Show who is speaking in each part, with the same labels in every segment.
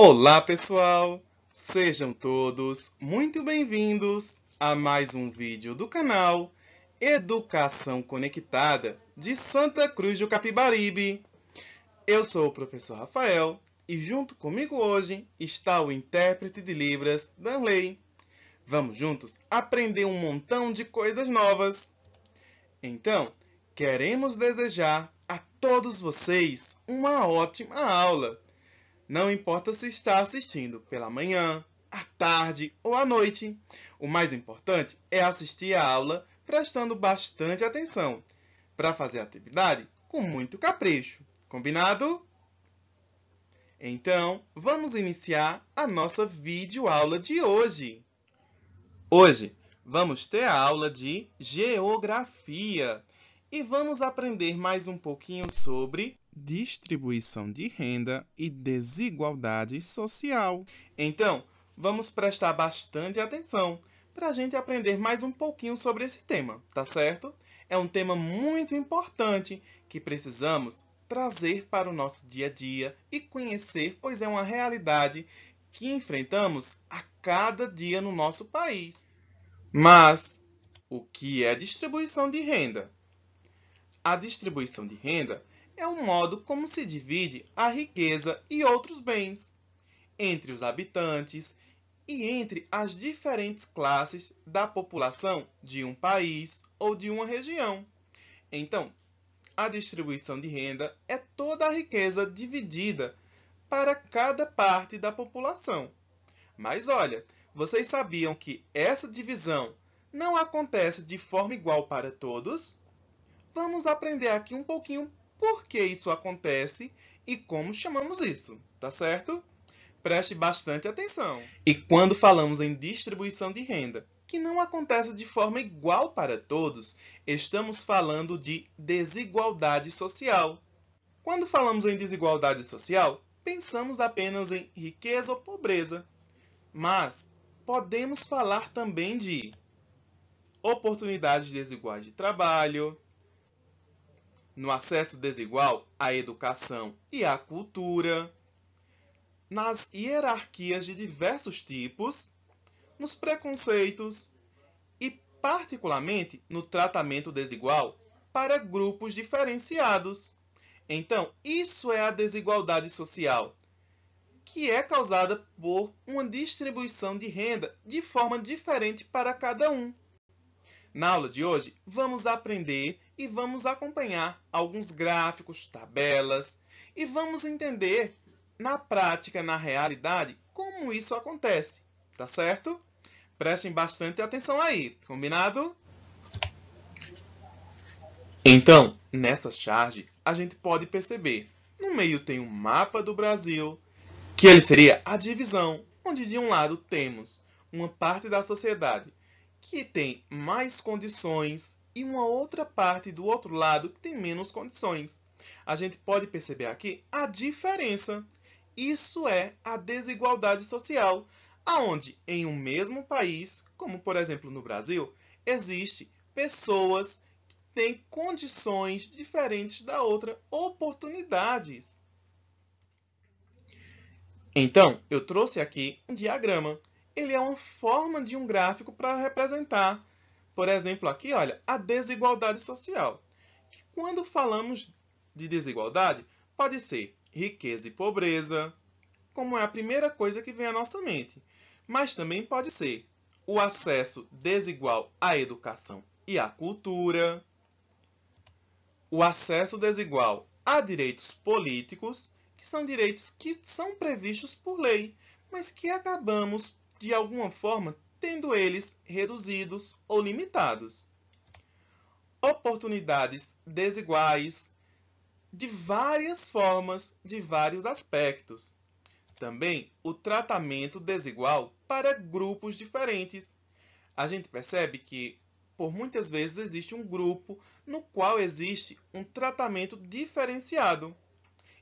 Speaker 1: Olá, pessoal! Sejam todos muito bem-vindos a mais um vídeo do canal Educação Conectada de Santa Cruz do Capibaribe. Eu sou o professor Rafael e junto comigo hoje está o intérprete de Libras, Danley. Vamos juntos aprender um montão de coisas novas. Então, queremos desejar a todos vocês uma ótima aula. Não importa se está assistindo pela manhã, à tarde ou à noite. O mais importante é assistir a aula prestando bastante atenção, para fazer a atividade com muito capricho. Combinado? Então, vamos iniciar a nossa videoaula de hoje. Hoje, vamos ter a aula de Geografia e vamos aprender mais um pouquinho sobre distribuição de renda e desigualdade social. Então, vamos prestar bastante atenção para a gente aprender mais um pouquinho sobre esse tema, tá certo? É um tema muito importante que precisamos trazer para o nosso dia a dia e conhecer, pois é uma realidade que enfrentamos a cada dia no nosso país. Mas, o que é distribuição de renda? A distribuição de renda é um modo como se divide a riqueza e outros bens entre os habitantes e entre as diferentes classes da população de um país ou de uma região. Então, a distribuição de renda é toda a riqueza dividida para cada parte da população. Mas olha, vocês sabiam que essa divisão não acontece de forma igual para todos? Vamos aprender aqui um pouquinho por que isso acontece e como chamamos isso, tá certo? Preste bastante atenção. E quando falamos em distribuição de renda, que não acontece de forma igual para todos, estamos falando de desigualdade social. Quando falamos em desigualdade social, pensamos apenas em riqueza ou pobreza. Mas podemos falar também de oportunidades desiguais de trabalho, no acesso desigual à educação e à cultura, nas hierarquias de diversos tipos, nos preconceitos e, particularmente, no tratamento desigual para grupos diferenciados. Então, isso é a desigualdade social, que é causada por uma distribuição de renda de forma diferente para cada um. Na aula de hoje, vamos aprender e vamos acompanhar alguns gráficos, tabelas e vamos entender na prática, na realidade, como isso acontece, tá certo? Prestem bastante atenção aí, combinado? Então, nessa charge, a gente pode perceber, no meio tem um mapa do Brasil, que ele seria a divisão, onde de um lado temos uma parte da sociedade que tem mais condições e uma outra parte do outro lado que tem menos condições. A gente pode perceber aqui a diferença. Isso é a desigualdade social, aonde em um mesmo país, como por exemplo no Brasil, existe pessoas que têm condições diferentes da outra, oportunidades. Então, eu trouxe aqui um diagrama. Ele é uma forma de um gráfico para representar, por exemplo, aqui, olha, a desigualdade social. Que quando falamos de desigualdade, pode ser riqueza e pobreza, como é a primeira coisa que vem à nossa mente. Mas também pode ser o acesso desigual à educação e à cultura, o acesso desigual a direitos políticos, que são direitos que são previstos por lei, mas que acabamos, de alguma forma, tendo eles reduzidos ou limitados. Oportunidades desiguais, de várias formas, de vários aspectos. Também o tratamento desigual para grupos diferentes. A gente percebe que, por muitas vezes, existe um grupo no qual existe um tratamento diferenciado.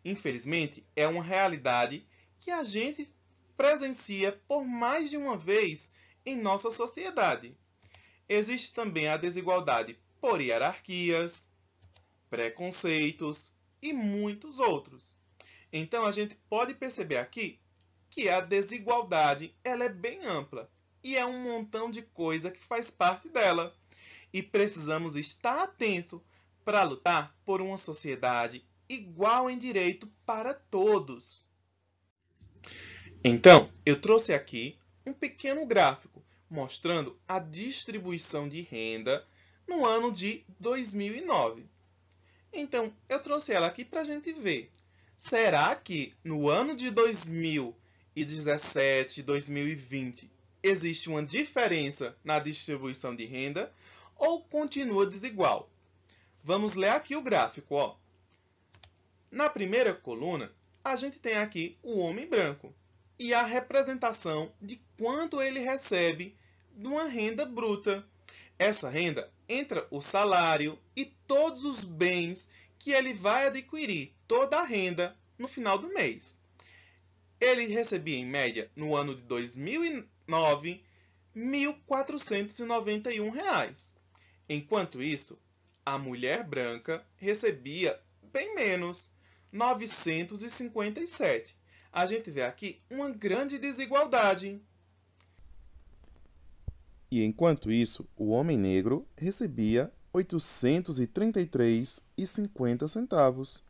Speaker 1: Infelizmente, é uma realidade que a gente presencia por mais de uma vez em nossa sociedade. Existe também a desigualdade por hierarquias, preconceitos e muitos outros. Então, a gente pode perceber aqui que a desigualdade ela é bem ampla e é um montão de coisa que faz parte dela. E precisamos estar atentos para lutar por uma sociedade igual em direito para todos. Então, eu trouxe aqui um pequeno gráfico mostrando a distribuição de renda no ano de 2009. Então, eu trouxe ela aqui para a gente ver. Será que no ano de 2017, 2020, existe uma diferença na distribuição de renda ou continua desigual? Vamos ler aqui o gráfico, ó. Na primeira coluna, a gente tem aqui o homem branco e a representação de quanto ele recebe de uma renda bruta. Essa renda entra o salário e todos os bens que ele vai adquirir, toda a renda no final do mês. Ele recebia, em média, no ano de 2009, R$ 1.491. Enquanto isso, a mulher branca recebia bem menos, R$ 957. A gente vê aqui uma grande desigualdade.
Speaker 2: E enquanto isso, o homem negro recebia R$ 833,50.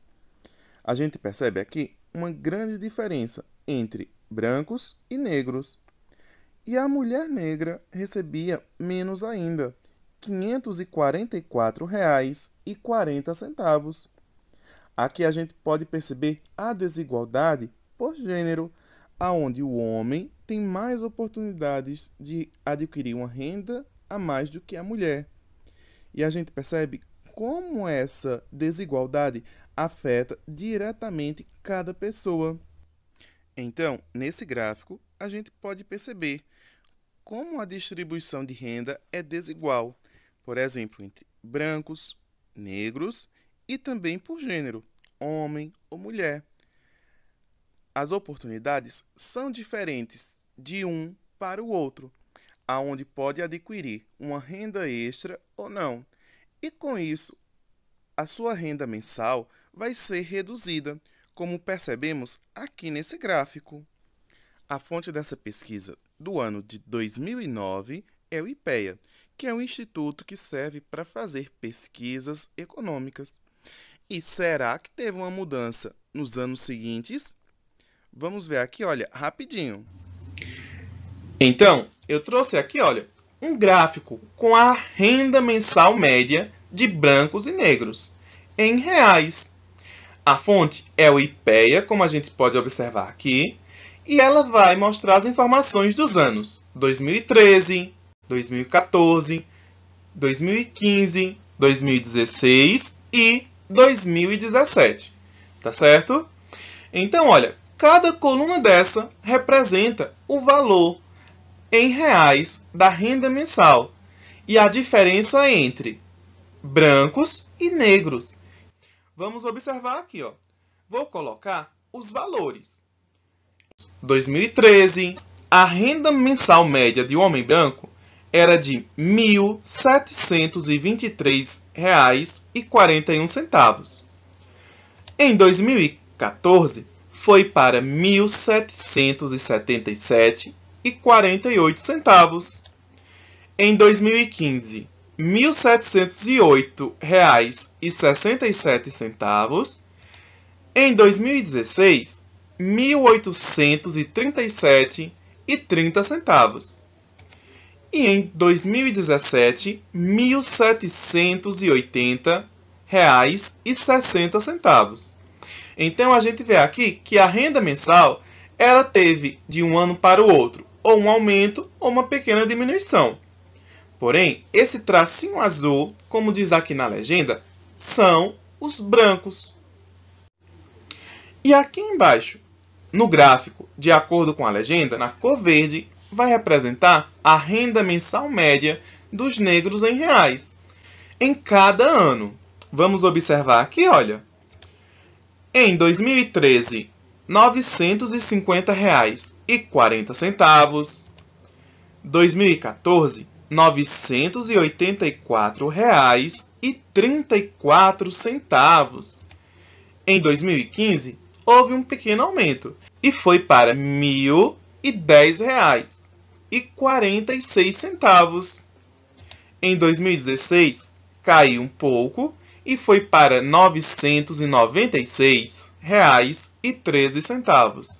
Speaker 2: A gente percebe aqui uma grande diferença entre brancos e negros. E a mulher negra recebia menos ainda, R$ 544,40. Aqui a gente pode perceber a desigualdade por gênero, aonde o homem tem mais oportunidades de adquirir uma renda a mais do que a mulher. E a gente percebe como essa desigualdade afeta diretamente cada pessoa. Então, nesse gráfico, a gente pode perceber como a distribuição de renda é desigual, por exemplo, entre brancos, negros e também por gênero, homem ou mulher. As oportunidades são diferentes de um para o outro, aonde pode adquirir uma renda extra ou não. E com isso, a sua renda mensal vai ser reduzida, como percebemos aqui nesse gráfico. A fonte dessa pesquisa do ano de 2009 é o IPEA, que é um instituto que serve para fazer pesquisas econômicas. E será que teve uma mudança nos anos seguintes? Vamos ver aqui, olha, rapidinho.
Speaker 1: Então, eu trouxe aqui, olha, um gráfico com a renda mensal média de brancos e negros, em reais. A fonte é o IPEA, como a gente pode observar aqui, e ela vai mostrar as informações dos anos 2013, 2014, 2015, 2016 e 2017, tá certo? Então, olha, cada coluna dessa representa o valor em reais da renda mensal e a diferença entre brancos e negros. Vamos observar aqui, ó. Vou colocar os valores. 2013, a renda mensal média de um homem branco era de R$ 1.723,41. Em 2014, foi para R$ 1.777,48. Em 2015, R$ 1.708,67. Em 2016, R$ 1.837,30. E em 2017, R$ 1.780,60. Então, a gente vê aqui que a renda mensal ela teve, de um ano para o outro, ou um aumento ou uma pequena diminuição. Porém, esse tracinho azul, como diz aqui na legenda, são os brancos. E aqui embaixo, no gráfico, de acordo com a legenda, na cor verde, vai representar a renda mensal média dos negros em reais, em cada ano. Vamos observar aqui, olha. Em 2013, R$ 950,40. 2014, R$ 984,34. Em 2015, houve um pequeno aumento e foi para R$ 1.010,46. Em 2016, caiu um pouco e foi para R$ 996,13.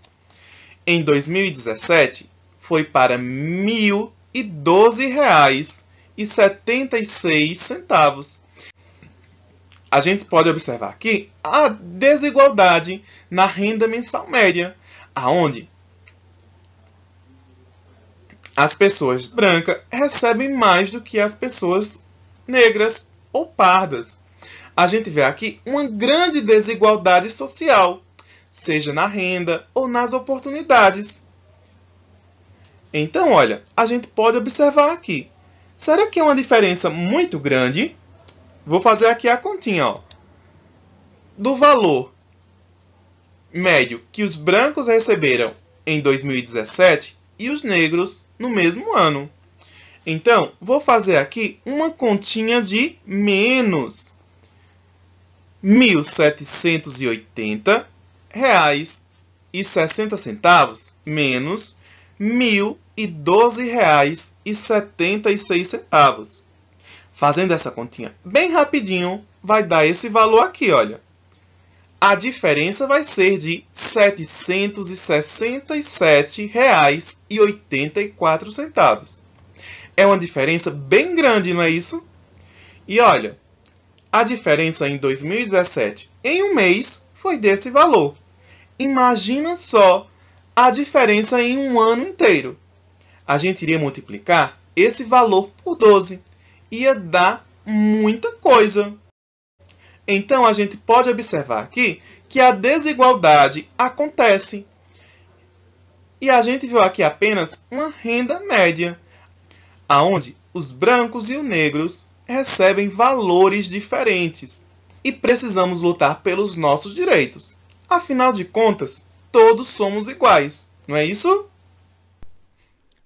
Speaker 1: Em 2017, foi para R$ 1.012,76. A gente pode observar aqui a desigualdade na renda mensal média, aonde as pessoas brancas recebem mais do que as pessoas negras ou pardas. A gente vê aqui uma grande desigualdade social, seja na renda ou nas oportunidades. Então, olha, a gente pode observar aqui. Será que é uma diferença muito grande? Vou fazer aqui a continha, ó, do valor médio que os brancos receberam em 2017 e os negros no mesmo ano. Então, vou fazer aqui uma continha de menos R$ 1.780,60 menos R$ 1.012,76. Fazendo essa continha bem rapidinho, vai dar esse valor aqui, olha. A diferença vai ser de R$ 767,84. É uma diferença bem grande, não é isso? E olha, a diferença em 2017, em um mês, foi desse valor. Imagina só a diferença em um ano inteiro. A gente iria multiplicar esse valor por 12. Ia dar muita coisa. Então, a gente pode observar aqui que a desigualdade acontece. E a gente viu aqui apenas uma renda média, onde os brancos e os negros recebem valores diferentes. E precisamos lutar pelos nossos direitos. Afinal de contas, todos somos iguais, não é isso?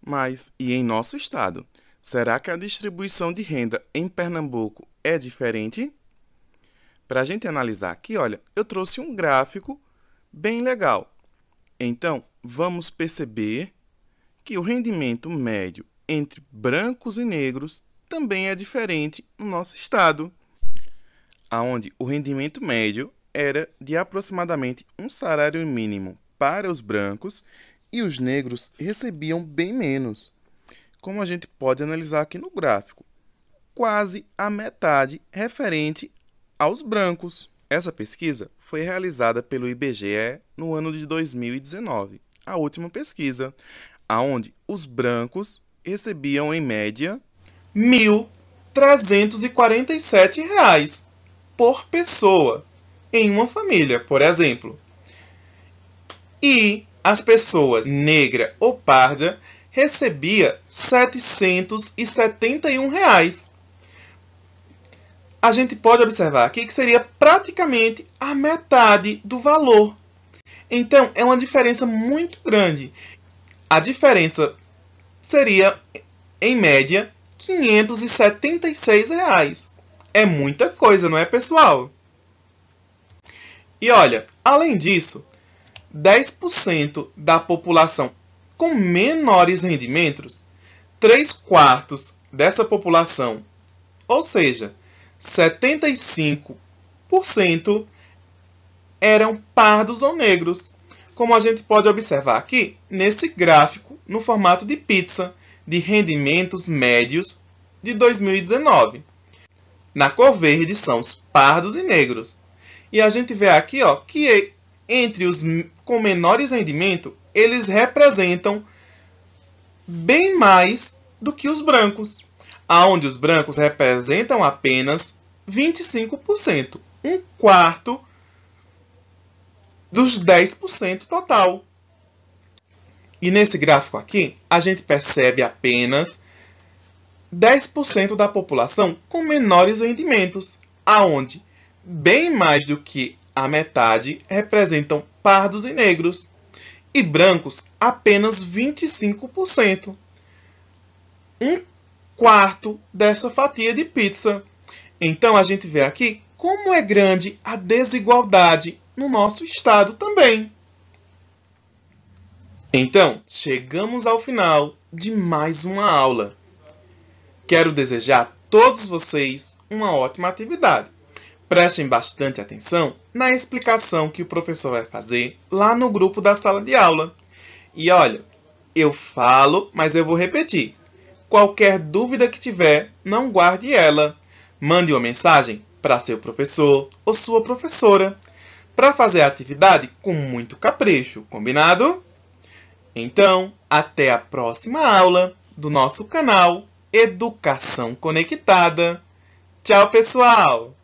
Speaker 2: Mas, e em nosso estado? Será que a distribuição de renda em Pernambuco é diferente? Para a gente analisar aqui, olha, eu trouxe um gráfico bem legal. Então, vamos perceber que o rendimento médio entre brancos e negros também é diferente no nosso estado, onde o rendimento médio era de aproximadamente um salário mínimo para os brancos e os negros recebiam bem menos. Como a gente pode analisar aqui no gráfico, quase a metade referente aos brancos. Essa pesquisa foi realizada pelo IBGE no ano de 2019, a última pesquisa, onde os brancos recebiam em média
Speaker 1: R$ 1.347 por pessoa em uma família, por exemplo. E as pessoas negra ou parda recebia R$ 771. A gente pode observar aqui que seria praticamente a metade do valor. Então, é uma diferença muito grande. A diferença seria, em média, R$ 576. É muita coisa, não é, pessoal? E olha, além disso, 10% da população com menores rendimentos, 3/4 dessa população, ou seja, 75%, eram pardos ou negros, como a gente pode observar aqui nesse gráfico no formato de pizza de rendimentos médios de 2019. Na cor verde são os pardos e negros. E a gente vê aqui, ó, que entre os com menores rendimentos, eles representam bem mais do que os brancos, onde os brancos representam apenas 25%, um quarto dos 10% total. E nesse gráfico aqui, a gente percebe apenas 10% da população com menores rendimentos, aonde bem mais do que a metade representam pardos e negros, e brancos apenas 25%. Um quarto dessa fatia de pizza. Então a gente vê aqui como é grande a desigualdade no nosso estado também. Então, chegamos ao final de mais uma aula. Quero desejar a todos vocês uma ótima atividade. Prestem bastante atenção na explicação que o professor vai fazer lá no grupo da sala de aula. E olha, eu falo, mas eu vou repetir. Qualquer dúvida que tiver, não guarde ela. Mande uma mensagem para seu professor ou sua professora para fazer a atividade com muito capricho, combinado? Então, até a próxima aula do nosso canal Educação Conectada. Tchau, pessoal!